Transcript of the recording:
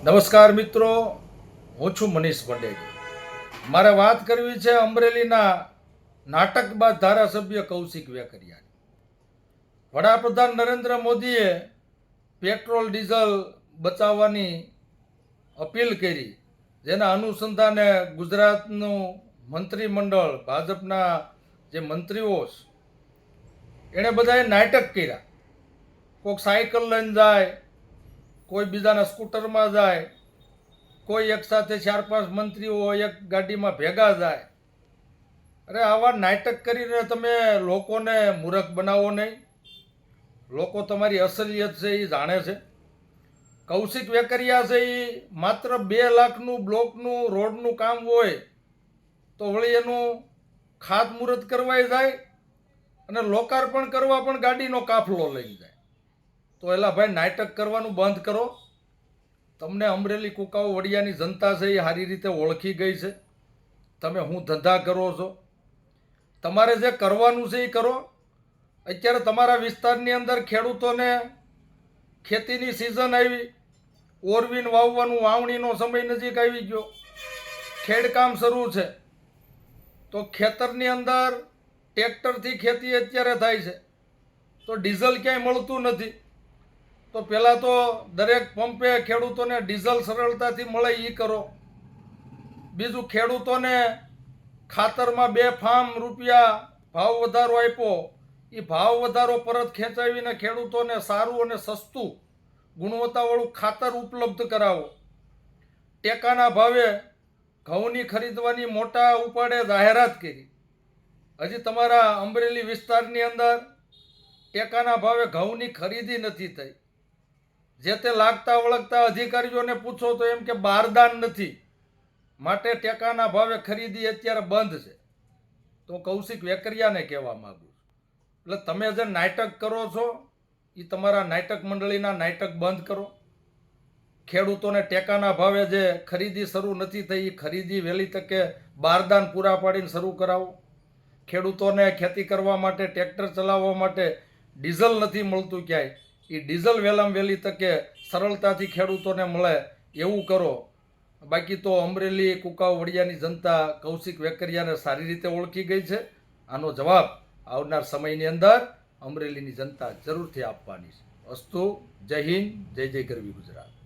નમસ્કાર મિત્રો, હું છું મનીષ પંડેજી. મારે વાત કરવી છે અમરેલીના નાટકબાજ ધારાસભ્ય કૌશિક વેકરિયાની. વડાપ્રધાન નરેન્દ્ર મોદીએ પેટ્રોલ ડીઝલ બચાવવાની અપીલ કરી, જેના અનુસંધાને ગુજરાતનું મંત્રીમંડળ, ભાજપના જે મંત્રીઓ છે એણે બધાએ નાટક કર્યા. કોઈક સાયકલ લઈને જાય, કોઈ બીજાના સ્કૂટરમાં જાય, કોઈ એક સાથે 4-5 મંત્રીઓ એક ગાડીમાં ભેગા જાય. અરે આવા નાટક કરીને તમે લોકોને મૂર્ખ બનાવો નહીં. લોકો તમારી અસલિયત છે એ જાણે છે. કૌશિક વેકરિયા છે એ માત્ર 2 લાખનું બ્લોકનું રોડનું કામ હોય તો વળી એનું ખાતમુહૂર્ત કરવાય જાય અને લોકાર્પણ કરવા પણ ગાડીનો કાફલો લઈ જાય. તો એલા ભાઈ, નાટક કરવાનું બંધ કરો. તમને અમરેલી કુકાઓ વડિયાની જનતા છે એ સારી રીતે ઓળખી ગઈ છે. તમે શું ધંધા કરો છો, તમારે જે કરવાનું છે એ કરો. અત્યારે તમારા વિસ્તારની અંદર ખેડૂતોને ખેતીની સિઝન આવી, ઓરવીન વાવવાનું, વાવણીનો સમય નજીક આવી ગયો, ખેડકામ શરૂ છે. તો ખેતરની અંદર ટ્રેક્ટરથી ખેતી અત્યારે થાય છે, તો ડીઝલ ક્યાંય મળતું નથી. તો પહેલાં તો દરેક પંપે ખેડૂતોને ડીઝલ સરળતાથી મળે એ કરો. બીજું, ખેડૂતોને ખાતરમાં 2 ફાર્મ રૂપિયા ભાવ વધારો આપ્યો, એ ભાવ વધારો પરત ખેંચાવીને ખેડૂતોને સારું અને સસ્તું ગુણવત્તાવાળું ખાતર ઉપલબ્ધ કરાવો. ટેકાના ભાવે ઘઉંની ખરીદવાની મોટા ઉપાડે જાહેરાત કરી. હજી તમારા અમરેલી વિસ્તારની અંદર ટેકાના ભાવે ઘઉંની ખરીદી નથી થઈ. જે તે લાગતા વળગતા અધિકારીઓને પૂછો તો એમ કે બારદાન નથી, માટે ટેકાના ભાવે ખરીદી અત્યારે બંધ છે. તો કૌશિક વેકરિયાને કહેવા માગું છું, એટલે તમે જે નાટક કરો છો એ તમારા નાટક મંડળીના નાટક બંધ કરો. ખેડૂતોને ટેકાના ભાવે જે ખરીદી શરૂ નથી થઈ એ ખરીદી વહેલી તકે બારદાન પૂરા પાડીને શરૂ કરાવો. ખેડૂતોને ખેતી કરવા માટે, ટ્રેક્ટર ચલાવવા માટે ડીઝલ નથી મળતું ક્યાંય, એ ડીઝલ વહેલામાં વહેલી તકે સરળતાથી ખેડૂતોને મળે એવું કરો. બાકી તો અમરેલી કુકાઓ વડિયાની જનતા કૌશિક વેકરિયાને સારી રીતે ઓળખી ગઈ છે. આનો જવાબ આવનાર સમયની અંદર અમરેલીની જનતા જરૂરથી આપવાની છે. અસ્તુ. જય હિન્દ, જય જય ગરવી ગુજરાત.